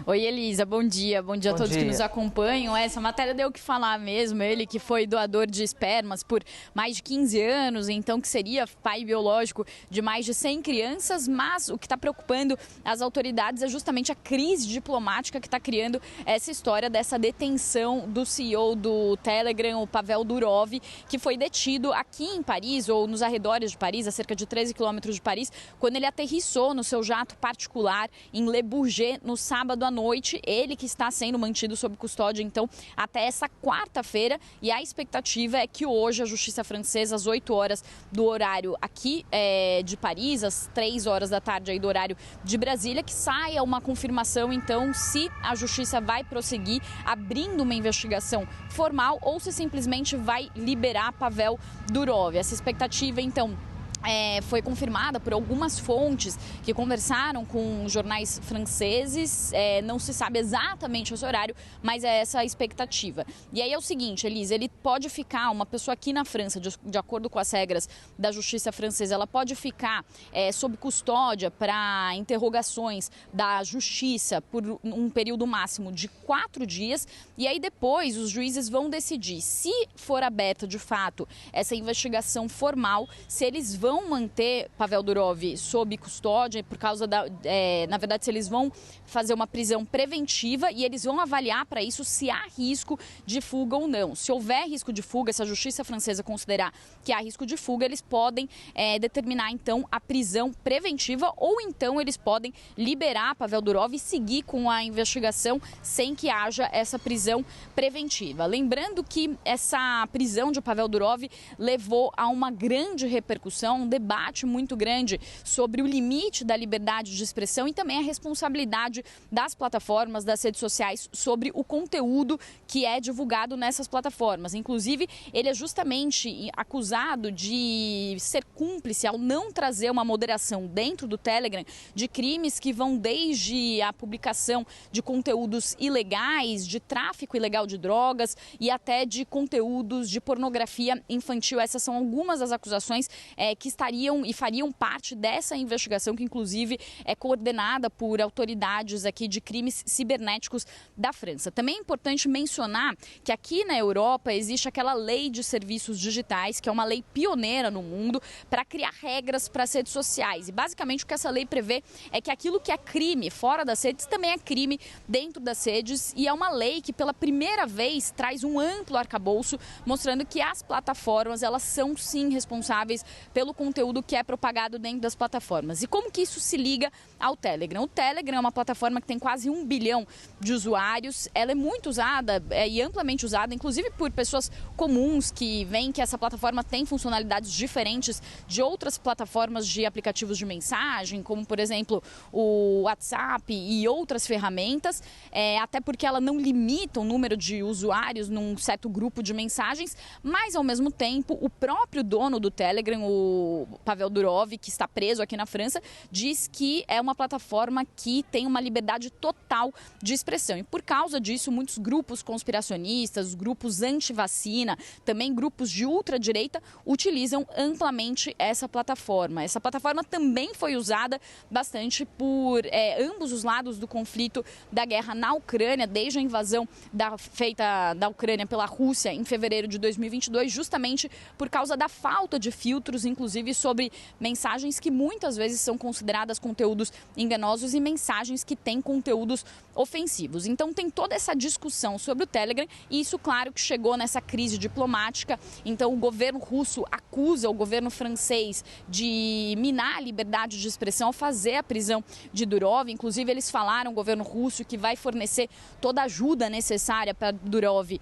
Oi, Elisa, bom dia. Bom dia a todos que nos acompanham. Essa matéria deu o que falar mesmo. Ele que foi doador de espermas por mais de 15 anos, então que seria pai biológico de mais de 100 crianças, mas o que está preocupando as autoridades é justamente a crise diplomática que está criando essa história dessa detenção do CEO do Telegram, o Pavel Durov, que foi detido aqui em Paris, ou nos arredores de Paris, a cerca de 13 quilômetros de Paris, quando ele aterrissou no seu jato particular em Le Bourget, no sábado à noite. Ele que está sendo mantido sob custódia, então, até essa quarta-feira, e a expectativa é que hoje a Justiça Francesa, às 8 horas do horário aqui de Paris, às 3 horas da tarde aí do horário de Brasília, que saia uma confirmação, então, se a Justiça vai prosseguir abrindo uma investigação formal ou se simplesmente vai liberar Pavel Durov. Essa expectativa, então, foi confirmada por algumas fontes que conversaram com jornais franceses. Não se sabe exatamente esse horário, mas é essa a expectativa. E aí é o seguinte, Elisa, ele pode ficar, uma pessoa aqui na França, de acordo com as regras da justiça francesa, ela pode ficar sob custódia para interrogações da justiça por um período máximo de 4 dias. E aí depois os juízes vão decidir, se for aberta de fato essa investigação formal, se eles vão manter Pavel Durov sob custódia por causa na verdade, se eles vão fazer uma prisão preventiva e eles vão avaliar para isso se há risco de fuga ou não. Se houver risco de fuga, se a justiça francesa considerar que há risco de fuga, eles podem determinar então a prisão preventiva ou então eles podem liberar Pavel Durov e seguir com a investigação sem que haja essa prisão preventiva. Lembrando que essa prisão de Pavel Durov levou a uma grande repercussão, um debate muito grande sobre o limite da liberdade de expressão e também a responsabilidade das plataformas, das redes sociais sobre o conteúdo que é divulgado nessas plataformas. Inclusive, ele é justamente acusado de ser cúmplice ao não trazer uma moderação dentro do Telegram de crimes que vão desde a publicação de conteúdos ilegais, de tráfico ilegal de drogas e até de conteúdos de pornografia infantil. Essas são algumas das acusações que estariam e fariam parte dessa investigação, que inclusive é coordenada por autoridades aqui de crimes cibernéticos da França. Também é importante mencionar que aqui na Europa existe aquela lei de serviços digitais, que é uma lei pioneira no mundo para criar regras para as redes sociais. E basicamente o que essa lei prevê é que aquilo que é crime fora das redes também é crime dentro das redes, e é uma lei que pela primeira vez traz um amplo arcabouço, mostrando que as plataformas, elas são sim responsáveis pelo conteúdo que é propagado dentro das plataformas. E como que isso se liga ao Telegram? O Telegram é uma plataforma que tem quase 1 bilhão de usuários. Ela é muito usada e amplamente usada, inclusive por pessoas comuns que veem que essa plataforma tem funcionalidades diferentes de outras plataformas de aplicativos de mensagem, como, por exemplo, o WhatsApp e outras ferramentas, até porque ela não limita o número de usuários num certo grupo de mensagens, mas, ao mesmo tempo, o próprio dono do Telegram, o Pavel Durov, que está preso aqui na França, diz que é uma plataforma que tem uma liberdade total de expressão. E por causa disso, muitos grupos conspiracionistas, grupos anti-vacina, também grupos de ultradireita, utilizam amplamente essa plataforma. Essa plataforma também foi usada bastante por ambos os lados do conflito da guerra na Ucrânia, desde a invasão feita da Ucrânia pela Rússia em fevereiro de 2022, justamente por causa da falta de filtros, inclusive sobre mensagens que muitas vezes são consideradas conteúdos enganosos e mensagens que têm conteúdos ofensivos. Então tem toda essa discussão sobre o Telegram e isso, claro, que chegou nessa crise diplomática. Então o governo russo acusa o governo francês de minar a liberdade de expressão ao fazer a prisão de Durov. Inclusive eles falaram, o governo russo, que vai fornecer toda a ajuda necessária para Durov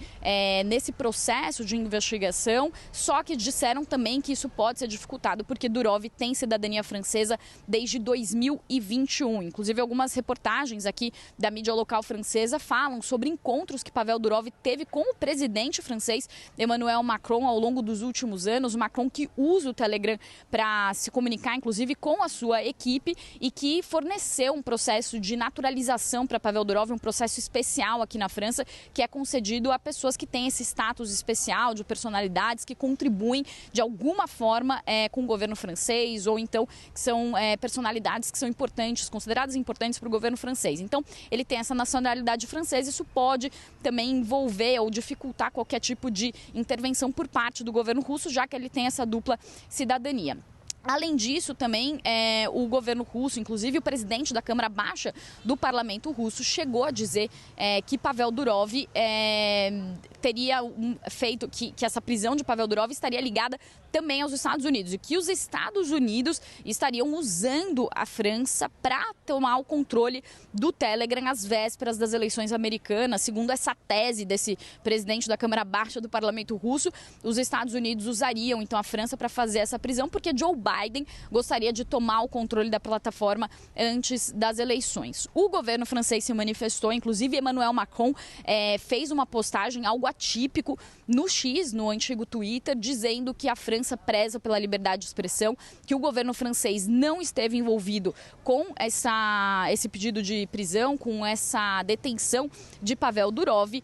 nesse processo de investigação, só que disseram também que isso pode ser dificultado porque Durov tem cidadania francesa desde 2021. Inclusive algumas reportagens aqui da mídia local francesa falam sobre encontros que Pavel Durov teve com o presidente francês Emmanuel Macron ao longo dos últimos anos. Macron que usa o Telegram para se comunicar, inclusive, com a sua equipe e que forneceu um processo de naturalização para Pavel Durov, um processo especial aqui na França, que é concedido a pessoas que têm esse status especial de personalidades que contribuem de alguma forma com com o governo francês ou então que são personalidades que são importantes, consideradas importantes para o governo francês. Então, ele tem essa nacionalidade francesa, isso pode também envolver ou dificultar qualquer tipo de intervenção por parte do governo russo, já que ele tem essa dupla cidadania. Além disso, também, o governo russo, inclusive o presidente da Câmara Baixa do Parlamento russo, chegou a dizer que Pavel Durov teria feito, que essa prisão de Pavel Durov estaria ligada também aos Estados Unidos e que os Estados Unidos estariam usando a França para tomar o controle do Telegram às vésperas das eleições americanas. Segundo essa tese desse presidente da Câmara Baixa do Parlamento russo, os Estados Unidos usariam então a França para fazer essa prisão porque Joe Biden gostaria de tomar o controle da plataforma antes das eleições. O governo francês se manifestou, inclusive Emmanuel Macron fez uma postagem, algo atípico, no X, no antigo Twitter, dizendo que a França preza pela liberdade de expressão, que o governo francês não esteve envolvido com esse pedido de prisão, com essa detenção de Pavel Durov,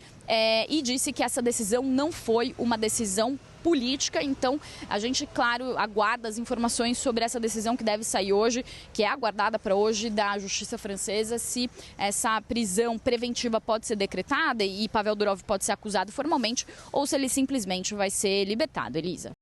e disse que essa decisão não foi uma decisão política. Então, a gente, claro, aguarda as informações sobre essa decisão que deve sair hoje, que é aguardada para hoje da Justiça Francesa, se essa prisão preventiva pode ser decretada e Pavel Durov pode ser acusado formalmente ou se ele simplesmente vai ser libertado. Elisa.